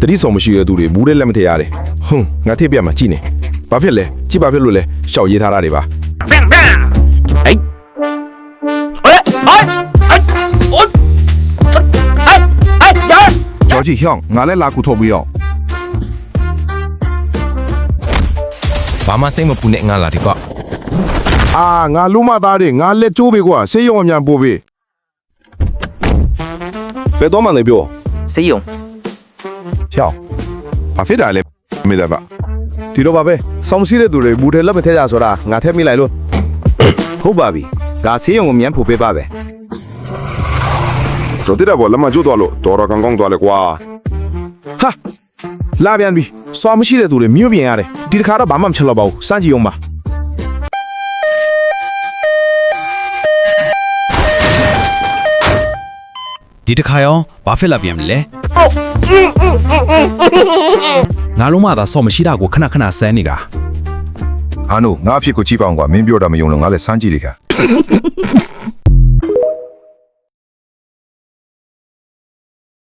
တတိဆောင်မရှိတဲ့သူတွေဘူးတဲ့လက်မထည့်ရတယ်ငါထည့်ပြမှာကြည့်နေဘာဖြစ်လဲကြည့်ဘာဖြစ်လို့လဲရှောက်ရေးထားတာတွေပါကျော်ကြီးဟောင်းငါလည်းလာကူထုတ်ပြီးအောင်ဘာမှစိတ်မပူနဲ့ငါလာဒီကွာငါလူမသားတွေငါလက်ကျိုးပဲကွာဆေးရုံအမြန်ပို့ပေးဘယ်တော့မှလည်းပြောဆေးရုံဟောင်းဘာဖြစ်တာလဲမေဒါပါဒီတော့ပါပဲစောင့်စီးတဲ့သူတွေဘူးတယ်လက်မထည့်ကြဆိုတာငါထည့်မိလိုက်လို့ဟုတ်ပါပြီဒါဆေးရုံကိုမြန်ဖို့ပေးပါပဲတို့တိရဘောလက်မကျိုးတော့လို့တော်တော်ကောင်းကောင်းသွားလေကွာဟာလာပြန်ပြီစောင့်မရှိတဲ့သူတွေမြို့ပြင်ရတယ်ဒီတစ်ခါတော့ဘာမှမချက်တော့ပါဘူးစမ်းကြည့်အောင်ပါဒီတစ်ခါရောဘာဖြစ်လာပြန်မလဲငါလုံးမသာစော့မရှိတာကိုခဏခဏဆန်းနေတာအားနို့ငါအဖြစ်ကိုကြည့်ပါအောင်ကွာမင်းပြောတာမယုံလို့ငါလည်းစမ်းကြည့်လိုက်ခါ